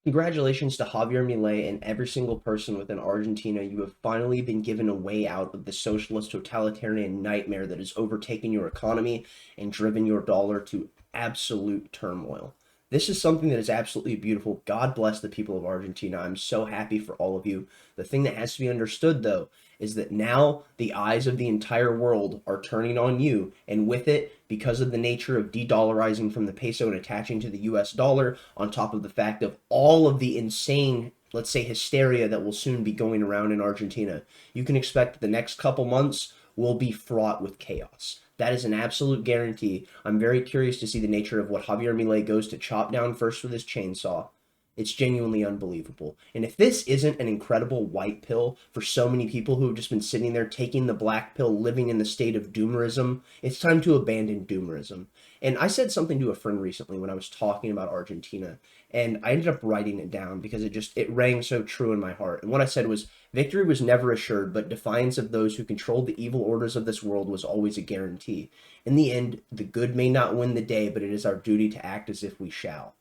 Congratulations to Javier Milei and every single person within Argentina. You have finally been given a way out of the socialist totalitarian nightmare that has overtaken your economy and driven your dollar to absolute turmoil. This is something that is absolutely beautiful. God bless the people of Argentina. I'm so happy for all of you. The thing that has to be understood, though, is that now the eyes of the entire world are turning on you, and with it, because of the nature of de-dollarizing from the peso and attaching to the US dollar, on top of the fact of all of the insane, let's say, hysteria that will soon be going around in Argentina, you can expect the next couple months will be fraught with chaos. That is an absolute guarantee. I'm very curious to see the nature of what Javier Milei goes to chop down first with his chainsaw. It's genuinely unbelievable. And if this isn't an incredible white pill for so many people who have just been sitting there taking the black pill, living in the state of doomerism, it's time to abandon doomerism. And I said something to a friend recently when I was talking about Argentina, and I ended up writing it down because it rang so true in my heart. And what I said was, victory was never assured, but defiance of those who controlled the evil orders of this world was always a guarantee. In the end, the good may not win the day, but it is our duty to act as if we shall.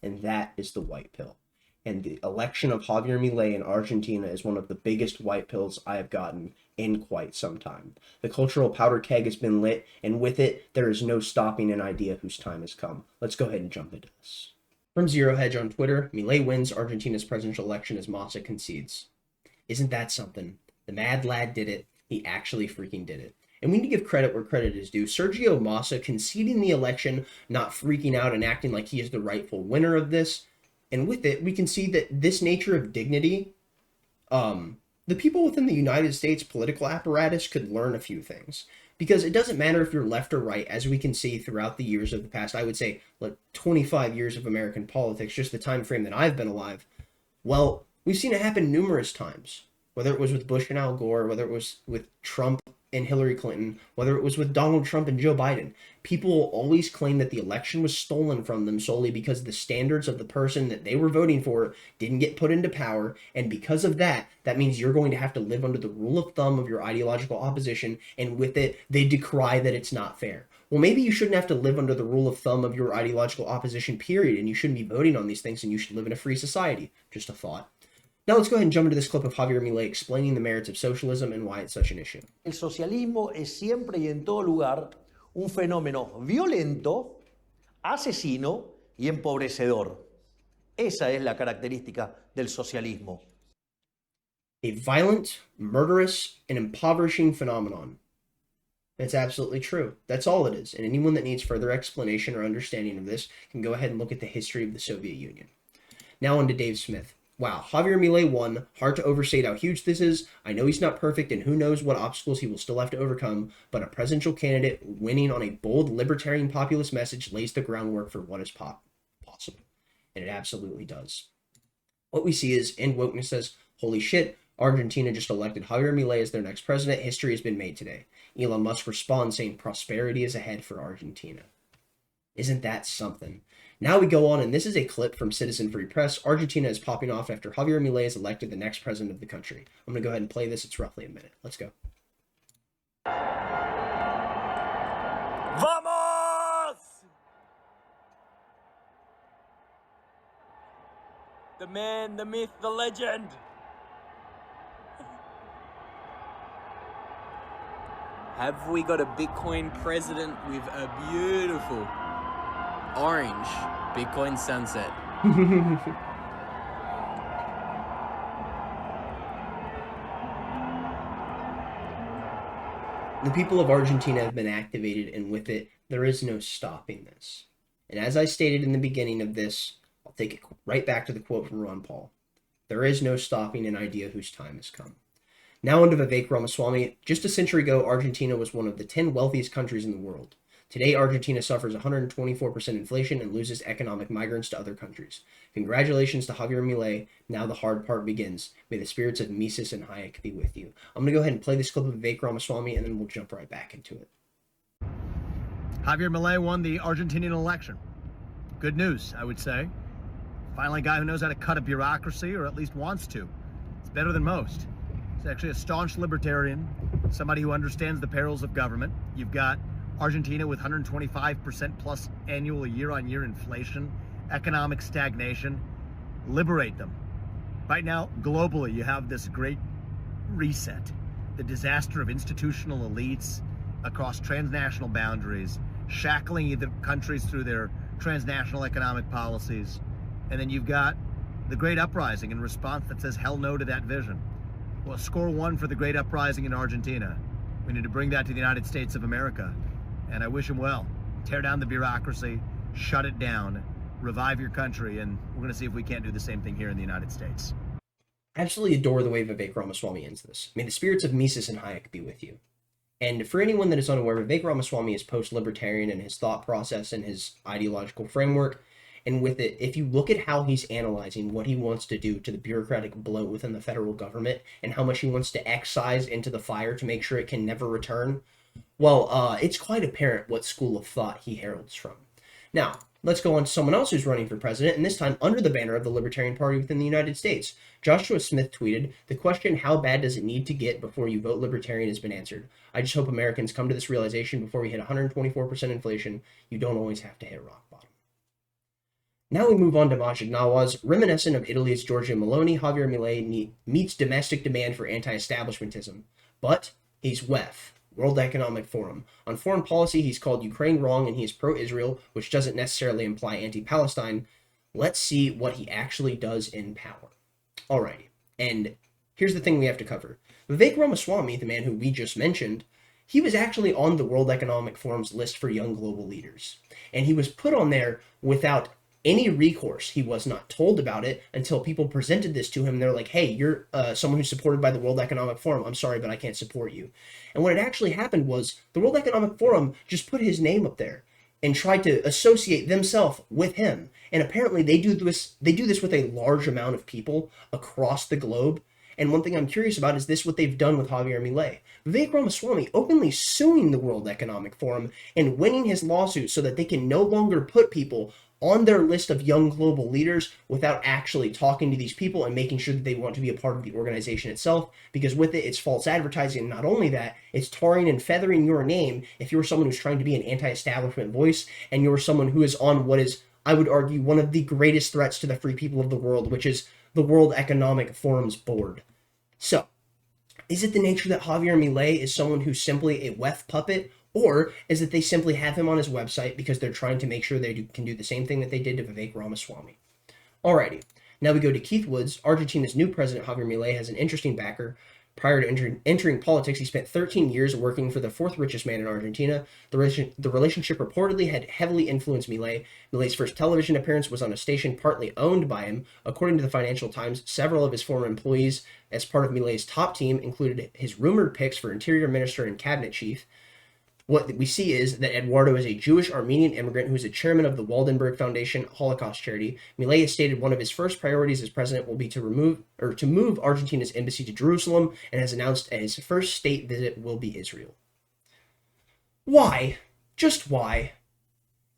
And that is the white pill. And the election of Javier Milei in Argentina is one of the biggest white pills I have gotten in quite some time. The cultural powder keg has been lit, and with it, there is no stopping an idea whose time has come. Let's go ahead and jump into this. From Zero Hedge on Twitter, Milei wins Argentina's presidential election as Massa concedes. Isn't that something? The mad lad did it. He actually freaking did it. And we need to give credit where credit is due. Sergio Massa conceding the election, not freaking out and acting like he is the rightful winner of this. And with it, we can see that this nature of dignity, the people within the United States political apparatus could learn a few things. Because it doesn't matter if you're left or right, as we can see throughout the years of the past, I would say, like 25 years of American politics, just the time frame that I've been alive. Well, we've seen it happen numerous times. Whether it was with Bush and Al Gore, whether it was with Trump and Hillary Clinton, whether it was with Donald Trump and Joe Biden, people will always claim that the election was stolen from them solely because the standards of the person that they were voting for didn't get put into power, and because of that, that means you're going to have to live under the rule of thumb of your ideological opposition, and with it, they decry that it's not fair. Well, maybe you shouldn't have to live under the rule of thumb of your ideological opposition, period, and you shouldn't be voting on these things, and you should live in a free society. Just a thought. Now let's go ahead and jump into this clip of Javier Milei explaining the merits of socialism and why it's such an issue. El socialismo es siempre y en todo lugar un fenómeno violento, asesino y empobrecedor. Esa es la característica del socialismo. A violent, murderous, and impoverishing phenomenon. That's absolutely true. That's all it is. And anyone that needs further explanation or understanding of this can go ahead and look at the history of the Soviet Union. Now on to Dave Smith. Wow, Javier Milei won. Hard to overstate how huge this is. I know he's not perfect, and who knows what obstacles he will still have to overcome, but a presidential candidate winning on a bold libertarian populist message lays the groundwork for what is possible. And it absolutely does. What we see is, End Wokeness says, holy shit, Argentina just elected Javier Milei as their next president. History has been made today. Elon Musk responds saying prosperity is ahead for Argentina. Isn't that something? Now we go on, and this is a clip from Citizen Free Press. Argentina is popping off after Javier Milei is elected the next president of the country. I'm going to go ahead and play this. It's roughly a minute. Let's go. Vamos! The man, the myth, the legend. Have we got a Bitcoin president with a beautiful orange Bitcoin sunset? The people of Argentina have been activated, and with it, there is no stopping this. And as I stated in the beginning of this, I'll take it right back to the quote from Ron Paul. There is no stopping an idea whose time has come. Now on to Vivek Ramaswamy. Just a century ago, Argentina was one of the 10 wealthiest countries in the world. Today, Argentina suffers 124% inflation and loses economic migrants to other countries. Congratulations to Javier Milei. Now the hard part begins. May the spirits of Mises and Hayek be with you. I'm going to go ahead and play this clip of Vivek Ramaswamy, and then we'll jump right back into it. Javier Milei won the Argentinian election. Good news, I would say. Finally a guy who knows how to cut a bureaucracy, or at least wants to. It's better than most. He's actually a staunch libertarian, somebody who understands the perils of government. You've got Argentina with 125% plus annual year-on-year inflation, economic stagnation. liberate them. Right now, globally, you have this great reset, the disaster of institutional elites across transnational boundaries, shackling the countries through their transnational economic policies. And then you've got the great uprising in response that says hell no to that vision. Well, score one for the great uprising in Argentina. We need to bring that to the United States of America. And I wish him well. Tear down the bureaucracy, shut it down, revive your country, and we're going to see if we can't do the same thing here in the United States. I absolutely adore the way Vivek Ramaswamy ends this. May the spirits of Mises and Hayek be with you. And for anyone that is unaware, Vivek Ramaswamy is post-libertarian in his thought process and his ideological framework. And with it, if you look at how he's analyzing what he wants to do to the bureaucratic bloat within the federal government and how much he wants to excise into the fire to make sure it can never return, well, it's quite apparent what school of thought he heralds from. Now, let's go on to someone else who's running for president, and this time under the banner of the Libertarian Party within the United States. Joshua Smith tweeted, "The question, how bad does it need to get before you vote Libertarian, has been answered. I just hope Americans come to this realization before we hit 124% inflation. You don't always have to hit rock bottom." Now we move on to Majid Nawaz. Reminiscent of Italy's Giorgia Meloni, Javier Milei meets domestic demand for anti-establishmentism. But he's WEF, World Economic Forum. On foreign policy, he's called Ukraine wrong and he is pro-Israel, which doesn't necessarily imply anti-Palestine. Let's see what he actually does in power. Alrighty, and here's the thing we have to cover. Vivek Ramaswamy, the man who we just mentioned, he was actually on the World Economic Forum's list for young global leaders. And he was put on there without any recourse. He was not told about it until people presented this to him. They're like, hey, you're someone who's supported by the World Economic Forum. I'm sorry, but I can't support you. And what had actually happened was the World Economic Forum just put his name up there and tried to associate themselves with him. And apparently they do this with a large amount of people across the globe. And one thing I'm curious about is this what they've done with Javier Milei. Vivek Ramaswamy openly suing the World Economic Forum and winning his lawsuit so that they can no longer put people on their list of young global leaders without actually talking to these people and making sure that they want to be a part of the organization itself, because with it, it's false advertising. And not only that, it's tarring and feathering your name if you're someone who's trying to be an anti-establishment voice and you're someone who is on what is, I would argue, one of the greatest threats to the free people of the world, which is the World Economic Forum's board. So, is it the nature that Javier Milei is someone who's simply a WEF puppet? Or is it they simply have him on his website because they're trying to make sure they can do the same thing that they did to Vivek Ramaswamy? Alrighty, now we go to Keith Woods. Argentina's new president, Javier Milei, has an interesting backer. Prior to entering politics, he spent 13 years working for the fourth richest man in Argentina. The relationship reportedly had heavily influenced Milei. Milei's first television appearance was on a station partly owned by him. According to the Financial Times, several of his former employees, as part of Milei's top team, included his rumored picks for interior minister and cabinet chief. What we see is that Eduardo is a Jewish Armenian immigrant who is a chairman of the Waldenberg Foundation Holocaust charity. Milei has stated one of his first priorities as president will be to move Argentina's embassy to Jerusalem, and has announced that his first state visit will be Israel. Why? Just why?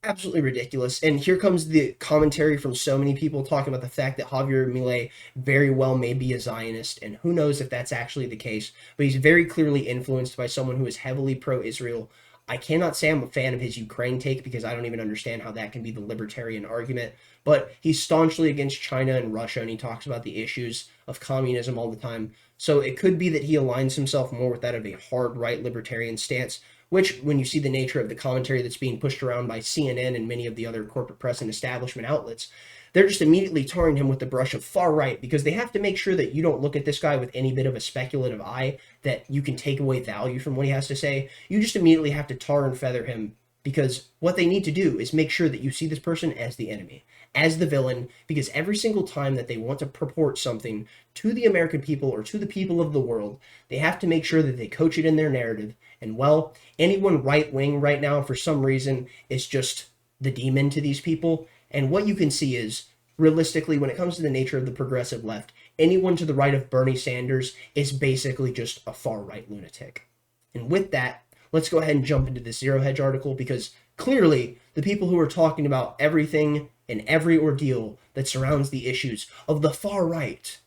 Absolutely ridiculous. And here comes the commentary from so many people talking about the fact that Javier Milei very well may be a Zionist, and who knows if that's actually the case, but he's very clearly influenced by someone who is heavily pro-Israel. I cannot say I'm a fan of his Ukraine take because I don't even understand how that can be the libertarian argument, but he's staunchly against China and Russia, and he talks about the issues of communism all the time. So it could be that he aligns himself more with that of a hard right libertarian stance, which, when you see the nature of the commentary that's being pushed around by CNN and many of the other corporate press and establishment outlets, they're just immediately tarring him with the brush of far right, because they have to make sure that you don't look at this guy with any bit of a speculative eye, that you can take away value from what he has to say. You just immediately have to tar and feather him, because what they need to do is make sure that you see this person as the enemy, as the villain, because every single time that they want to purport something to the American people or to the people of the world, they have to make sure that they coach it in their narrative. And well, anyone right-wing right now, for some reason, is just the demon to these people. And what you can see is, realistically, when it comes to the nature of the progressive left, anyone to the right of Bernie Sanders is basically just a far-right lunatic. And with that, let's go ahead and jump into this Zero Hedge article, because clearly the people who are talking about everything and every ordeal that surrounds the issues of the far right,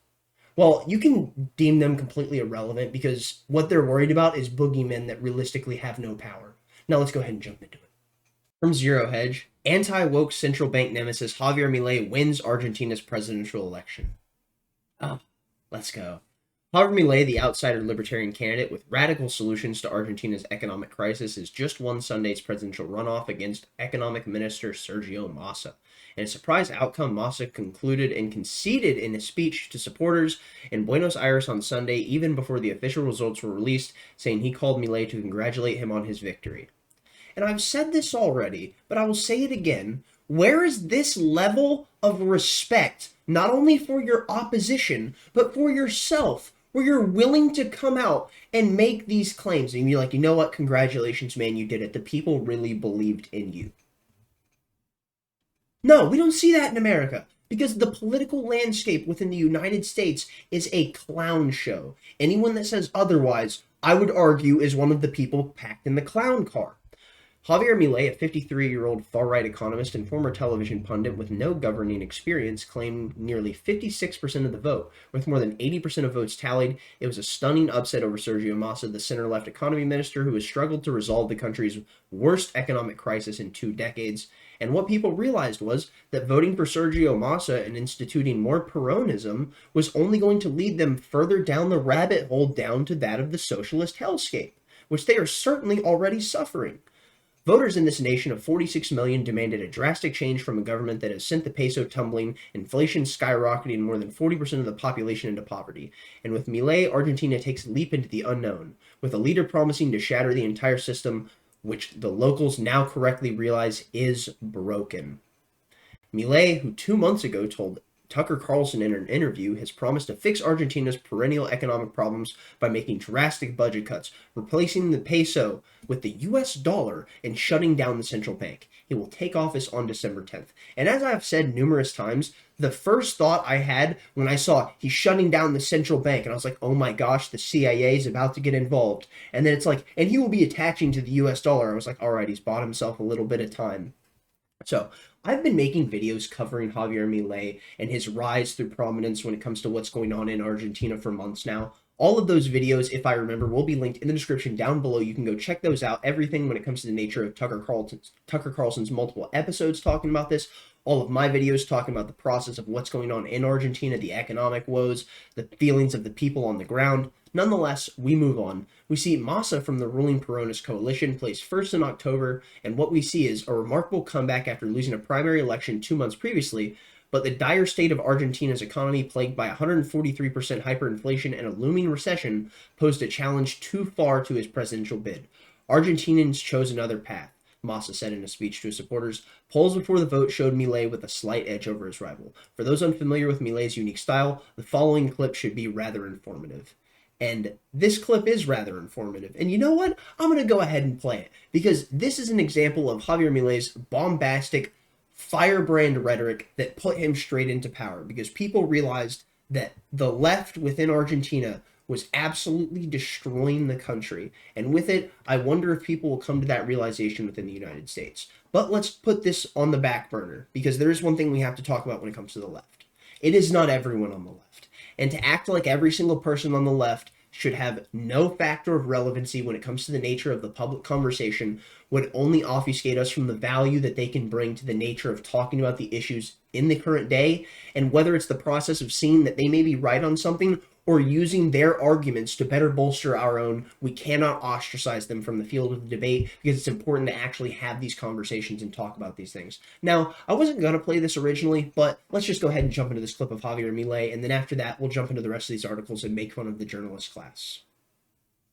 well, you can deem them completely irrelevant, because what they're worried about is boogeymen that realistically have no power. Now let's go ahead and jump into it. From Zero Hedge, anti-woke central bank nemesis Javier Milei wins Argentina's presidential election. Oh, let's go. Javier Milei, the outsider libertarian candidate with radical solutions to Argentina's economic crisis, has just won Sunday's presidential runoff against economic minister Sergio Massa. In a surprise outcome, Massa concluded and conceded in a speech to supporters in Buenos Aires on Sunday, even before the official results were released, saying he called Milei to congratulate him on his victory. And I've said this already, but I will say it again. Where is this level of respect, not only for your opposition, but for yourself, where you're willing to come out and make these claims? And you're like, you know what? Congratulations, man, you did it. The people really believed in you. No, we don't see that in America, because the political landscape within the United States is a clown show. Anyone that says otherwise, I would argue, is one of the people packed in the clown car. Javier Milei, a 53-year-old far-right economist and former television pundit with no governing experience, claimed nearly 56% of the vote. With more than 80% of votes tallied, it was a stunning upset over Sergio Massa, the center-left economy minister who has struggled to resolve the country's worst economic crisis in 2 decades. And what people realized was that voting for Sergio Massa and instituting more Peronism was only going to lead them further down the rabbit hole down to that of the socialist hellscape, which they are certainly already suffering. Voters in this nation of 46 million demanded a drastic change from a government that has sent the peso tumbling, inflation skyrocketing, more than 40% of the population into poverty. And with Milei, Argentina takes a leap into the unknown, with a leader promising to shatter the entire system, which the locals now correctly realize is broken. Milei, who 2 months ago told Tucker Carlson in an interview, has promised to fix Argentina's perennial economic problems by making drastic budget cuts, replacing the peso with the US dollar, and shutting down the central bank. He will take office on December 10th. And as I've said numerous times, the first thought I had when I saw he's shutting down the central bank, and I was like, oh my gosh, the CIA is about to get involved. And then it's like, and he will be attaching to the US dollar. I was like, all right, he's bought himself a little bit of time. So I've been making videos covering Javier Milei and his rise through prominence when it comes to what's going on in Argentina for months now. All of those videos, if I remember, will be linked in the description down below. You can go check those out. Everything when it comes to the nature of Tucker Carlson's multiple episodes talking about this. All of my videos talking about the process of what's going on in Argentina, the economic woes, the feelings of the people on the ground. Nonetheless, we move on. We see Massa from the ruling Peronist coalition placed first in October, and what we see is a remarkable comeback after losing a primary election 2 months previously, but the dire state of Argentina's economy, plagued by 143% hyperinflation and a looming recession, posed a challenge too far to his presidential bid. Argentinians chose another path, Massa said in a speech to his supporters. Polls before the vote showed Milei with a slight edge over his rival. For those unfamiliar with Milei's unique style, the following clip should be rather informative. And this clip is rather informative. And you know what? I'm going to go ahead and play it, because this is an example of Javier Milei's bombastic, firebrand rhetoric that put him straight into power, because people realized that the left within Argentina was absolutely destroying the country. And with it, I wonder if people will come to that realization within the United States. But let's put this on the back burner, because there is one thing we have to talk about when it comes to the left. It is not everyone on the left. And to act like every single person on the left should have no factor of relevancy when it comes to the nature of the public conversation would only obfuscate us from the value that they can bring to the nature of talking about the issues in the current day, and whether it's the process of seeing that they may be right on something or using their arguments to better bolster our own. We cannot ostracize them from the field of the debate, because it's important to actually have these conversations and talk about these things. Now, I wasn't going to play this originally, but let's just go ahead and jump into this clip of Javier Milei, and then after that, we'll jump into the rest of these articles and make fun of the journalist class.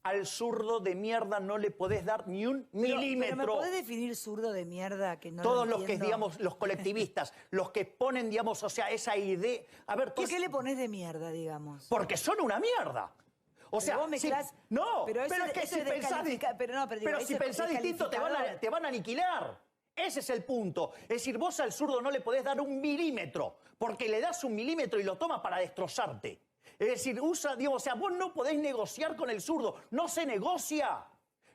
Al zurdo de mierda no le podés dar ni un milímetro. Pero ¿me podés definir zurdo de mierda? Que no Todos lo los que, entiendo? digamos, los colectivistas, los que ponen, digamos, o sea, esa idea... A ver, ¿Por qué le pones de mierda, digamos? Porque son una mierda. O sea, Pero vos mezclás- no, pero eso es que eso si es pensás, pero no, pero digo, si eso es pensás distinto te van a aniquilar. Ese es el punto. Es decir, vos al zurdo no le podés dar un milímetro, porque le das un milímetro y lo toma para destrozarte. Es decir, digamos, o sea, vos no podés negociar con el zurdo. No se negocia.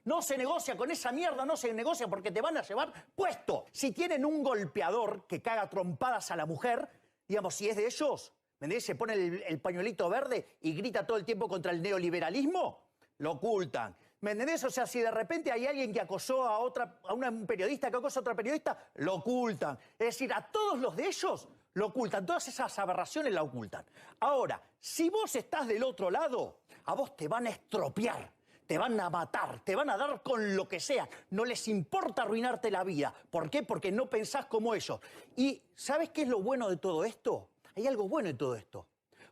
No se negocia con esa mierda, no se negocia porque te van a llevar puesto. Si tienen un golpeador que caga trompadas a la mujer, digamos, si es de ellos, ¿me entendés? Se pone el pañuelito verde y grita todo el tiempo contra el neoliberalismo, lo ocultan. ¿Me entendés? O sea, si de repente hay alguien que acosó a un periodista que acosa a otra periodista, lo ocultan. Es decir, a todos los de ellos lo ocultan. Todas esas aberraciones la ocultan. Ahora, si vos estás del otro lado, a vos te van a estropear, te van a matar, te van a dar con lo que sea. No les importa arruinarte la vida. ¿Por qué? Porque no pensás como ellos. Y ¿sabés qué es lo bueno de todo esto? Hay algo bueno en todo esto.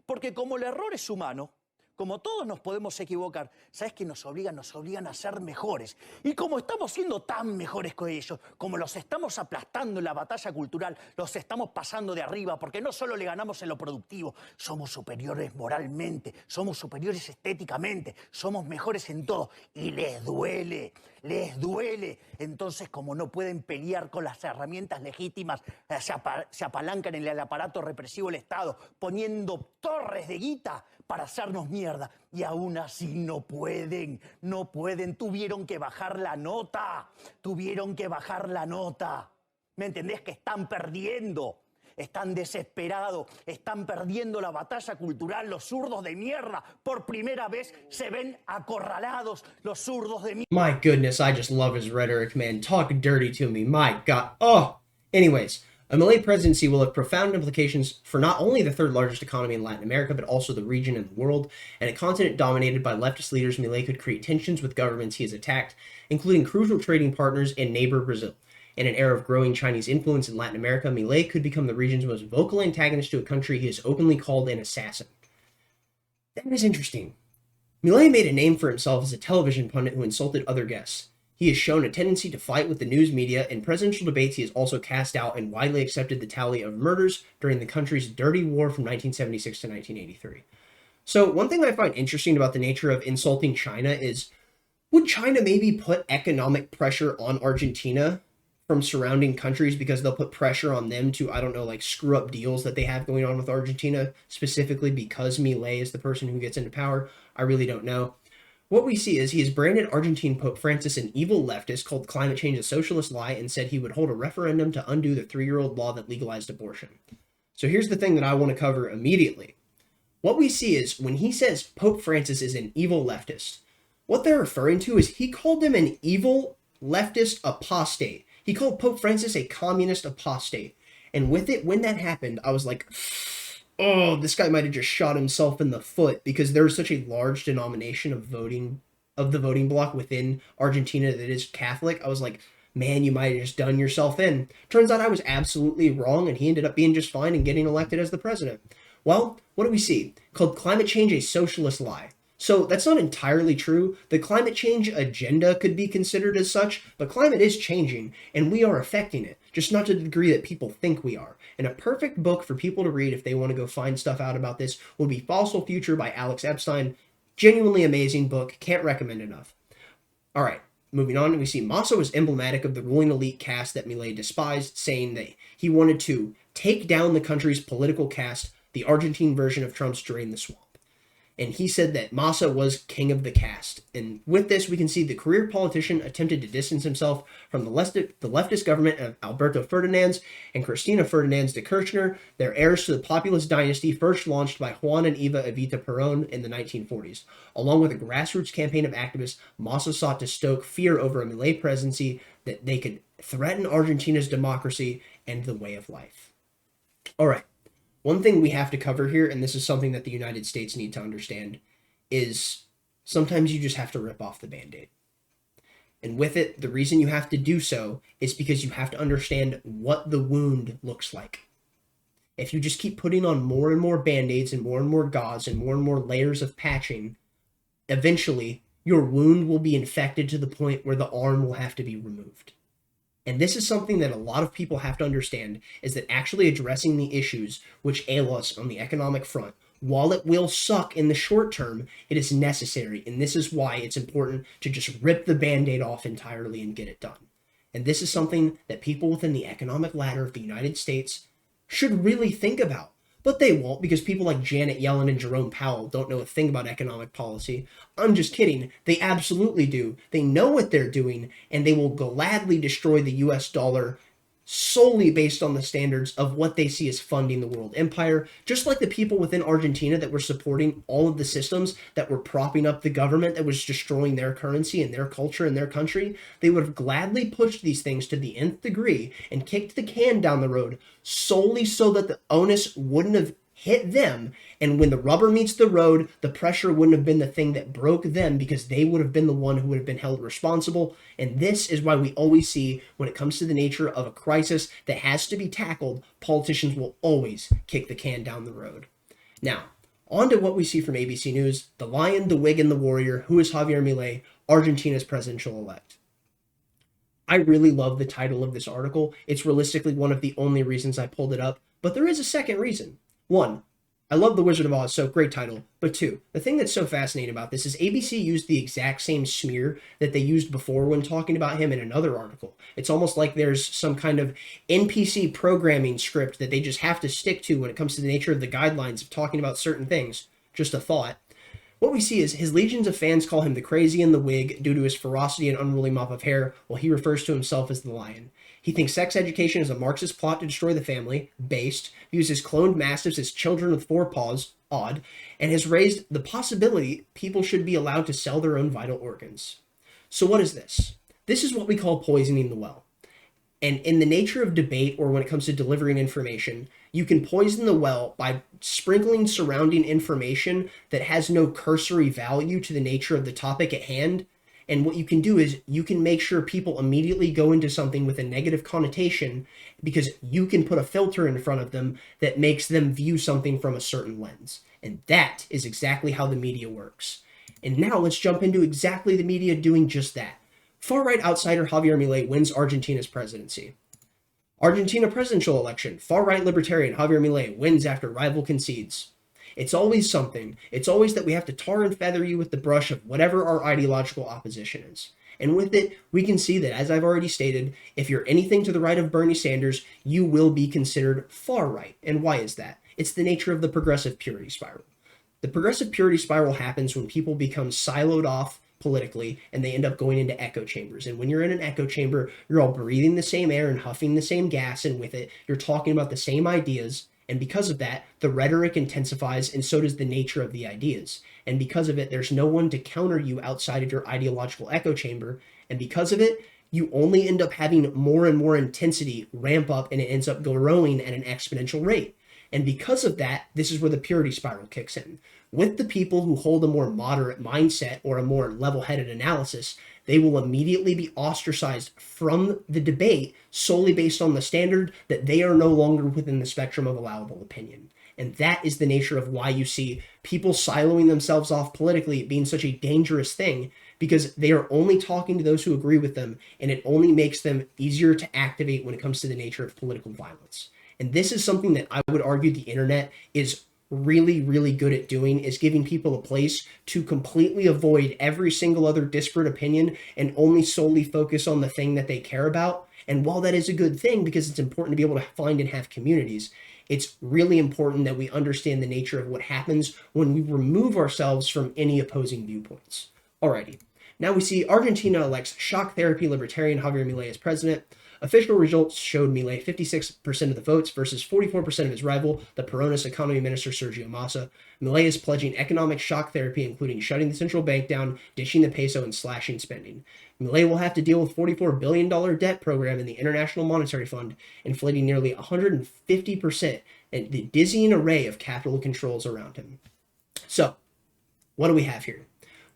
Porque como el error es humano, como todos nos podemos equivocar, ¿sabes qué nos obligan? Nos obligan a ser mejores. Y como estamos siendo tan mejores que ellos, como los estamos aplastando en la batalla cultural, los estamos pasando de arriba, porque no solo le ganamos en lo productivo, somos superiores moralmente, somos superiores estéticamente, somos mejores en todo. Y les duele, les duele. Entonces, como no pueden pelear con las herramientas legítimas, se apalancan en el aparato represivo del Estado, poniendo torres de guita para hacernos mierda. Y aún así no pueden, no pueden. Tuvieron que bajar la nota, tuvieron que bajar la nota. ¿Me entendés? Que están perdiendo, están desesperados, están perdiendo la batalla cultural. Los zurdos de mierda por primera vez se ven acorralados. Los zurdos de mierda. My goodness, I just love his rhetoric, man. Talk dirty to me, my God. Oh! Anyways, a Milei presidency will have profound implications for not only the third largest economy in Latin America, but also the region and the world. And a continent dominated by leftist leaders, Milei could create tensions with governments he has attacked, including crucial trading partners and neighbor Brazil. In an era of growing Chinese influence in Latin America, Milei could become the region's most vocal antagonist to a country he has openly called an assassin. That is interesting. Milei made a name for himself as a television pundit who insulted other guests. He has shown a tendency to fight with the news media. In presidential debates, he has also cast out and widely accepted the tally of murders during the country's dirty war from 1976 to 1983. So one thing I find interesting about the nature of insulting China is, would China maybe put economic pressure on Argentina from surrounding countries because they'll put pressure on them to, I don't know, like screw up deals that they have going on with Argentina, specifically because Milei is the person who gets into power? I really don't know. What we see is he has branded Argentine Pope Francis an evil leftist, called climate change a socialist lie, and said he would hold a referendum to undo the 3-year-old law that legalized abortion. So here's the thing that I want to cover immediately. What we see is when he says Pope Francis is an evil leftist, what they're referring to is he called him an evil leftist apostate. He called Pope Francis a communist apostate. And with it, when that happened, I was like, oh, this guy might have just shot himself in the foot, because there's such a large denomination of the voting bloc within Argentina that is Catholic. I was like, man, you might have just done yourself in. Turns out I was absolutely wrong, and he ended up being just fine and getting elected as the president. Well, what do we see? Called climate change a socialist lie. So that's not entirely true. The climate change agenda could be considered as such, but climate is changing, and we are affecting it, just not to the degree that people think we are. And a perfect book for people to read if they want to go find stuff out about this would be Fossil Future by Alex Epstein. Genuinely amazing book, can't recommend enough. All right, moving on, we see Massa was emblematic of the ruling elite caste that Milei despised, saying that he wanted to take down the country's political caste, the Argentine version of Trump's Drain the Swamp. And he said that Massa was king of the caste. And with this, we can see the career politician attempted to distance himself from the leftist government of Alberto Ferdinand and Cristina Fernández de Kirchner, their heirs to the populist dynasty first launched by Juan and Eva Evita Perón in the 1940s. Along with a grassroots campaign of activists, Massa sought to stoke fear over a Milei presidency that they could threaten Argentina's democracy and the way of life. All right. One thing we have to cover here, and this is something that the United States need to understand, is sometimes you just have to rip off the Band-Aid. And with it, the reason you have to do so is because you have to understand what the wound looks like. If you just keep putting on more and more Band-Aids and more gauze and more layers of patching, eventually your wound will be infected to the point where the arm will have to be removed. And this is something that a lot of people have to understand, is that actually addressing the issues which ail us on the economic front, while it will suck in the short term, it is necessary. And this is why it's important to just rip the Band-Aid off entirely and get it done. And this is something that people within the economic ladder of the United States should really think about. But they won't, because people like Janet Yellen and Jerome Powell don't know a thing about economic policy. I'm just kidding. They absolutely do. They know what they're doing, and they will gladly destroy the US dollar solely based on the standards of what they see as funding the world empire, just like the people within Argentina that were supporting all of the systems that were propping up the government that was destroying their currency and their culture and their country. They would have gladly pushed these things to the nth degree and kicked the can down the road solely so that the onus wouldn't have hit them, and when the rubber meets the road, the pressure wouldn't have been the thing that broke them, because they would have been the one who would have been held responsible. And this is why we always see, when it comes to the nature of a crisis that has to be tackled, politicians will always kick the can down the road. Now, on to what we see from ABC News: the Lion, the Wig, and the Warrior. Who is Javier Milei, Argentina's presidential elect? I really love the title of this article. It's realistically one of the only reasons I pulled it up, but there is a second reason. One, I love The Wizard of Oz, so great title. But two, the thing that's so fascinating about this is ABC used the exact same smear that they used before when talking about him in another article. It's almost like there's some kind of NPC programming script that they just have to stick to when it comes to the nature of the guidelines of talking about certain things. Just a thought. What we see is his legions of fans call him the Crazy in the Wig due to his ferocity and unruly mop of hair, while he refers to himself as the Lion. He thinks sex education is a Marxist plot to destroy the family, based, views his cloned mastiffs as children with 4 paws, odd, and has raised the possibility people should be allowed to sell their own vital organs. So what is this? This is what we call poisoning the well. And in the nature of debate, or when it comes to delivering information, you can poison the well by sprinkling surrounding information that has no cursory value to the nature of the topic at hand. And what you can do is you can make sure people immediately go into something with a negative connotation, because you can put a filter in front of them that makes them view something from a certain lens. And that is exactly how the media works. And now let's jump into exactly the media doing just that. Far-right outsider Javier Milei wins Argentina's presidency. Argentina presidential election. Far-right libertarian Javier Milei wins after rival concedes. It's always something. It's always that we have to tar and feather you with the brush of whatever our ideological opposition is. And with it, we can see that, as I've already stated, if you're anything to the right of Bernie Sanders, you will be considered far-right. And why is that? It's the nature of the progressive purity spiral. The progressive purity spiral happens when people become siloed off politically, and they end up going into echo chambers. And when you're in an echo chamber, you're all breathing the same air and huffing the same gas, and with it, you're talking about the same ideas. And because of that, the rhetoric intensifies, and so does the nature of the ideas. And because of it, there's no one to counter you outside of your ideological echo chamber. And because of it, you only end up having more and more intensity ramp up, and it ends up growing at an exponential rate. And because of that, this is where the purity spiral kicks in. With the people who hold a more moderate mindset or a more level-headed analysis, they will immediately be ostracized from the debate solely based on the standard that they are no longer within the spectrum of allowable opinion. And that is the nature of why you see people siloing themselves off politically being such a dangerous thing, because they are only talking to those who agree with them, and it only makes them easier to activate when it comes to the nature of political violence. And this is something that I would argue the internet is really, really good at doing, is giving people a place to completely avoid every single other disparate opinion and only solely focus on the thing that they care about. And while that is a good thing, because it's important to be able to find and have communities, it's really important that we understand the nature of what happens when we remove ourselves from any opposing viewpoints. Alrighty, now we see Argentina elects shock therapy libertarian Javier Milei as president. Official results showed Milei 56% of the votes versus 44% of his rival, the Peronist economy minister Sergio Massa. Milei is pledging economic shock therapy, including shutting the central bank down, ditching the peso, and slashing spending. Milei will have to deal with $44 billion debt program in the International Monetary Fund, inflating nearly 150%, and the dizzying array of capital controls around him. So, what do we have here?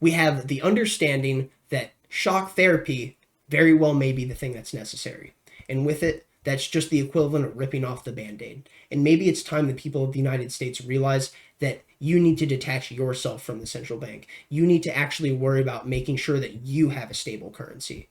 We have the understanding that shock therapy very well may be the thing that's necessary. And with it, that's just the equivalent of ripping off the Band-Aid. And maybe it's time the people of the United States realize that you need to detach yourself from the central bank. You need to actually worry about making sure that you have a stable currency,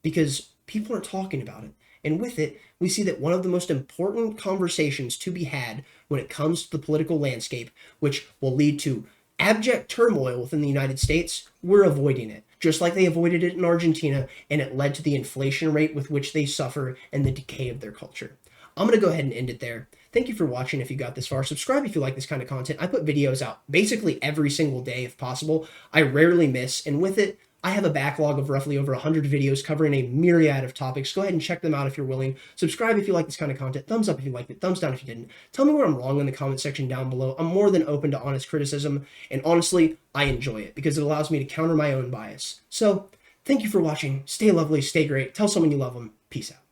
because people are talking about it. And with it, we see that one of the most important conversations to be had when it comes to the political landscape, which will lead to abject turmoil within the United States, we're avoiding it. Just like they avoided it in Argentina, and it led to the inflation rate with which they suffer and the decay of their culture. I'm going to go ahead and end it there. Thank you for watching if you got this far. Subscribe if you like this kind of content. I put videos out basically every single day if possible. I rarely miss, and with it, I have a backlog of roughly over 100 videos covering a myriad of topics. Go ahead and check them out if you're willing. Subscribe if you like this kind of content. Thumbs up if you liked it. Thumbs down if you didn't. Tell me where I'm wrong in the comment section down below. I'm more than open to honest criticism, and honestly, I enjoy it because it allows me to counter my own bias. So, thank you for watching. Stay lovely, stay great. Tell someone you love them. Peace out.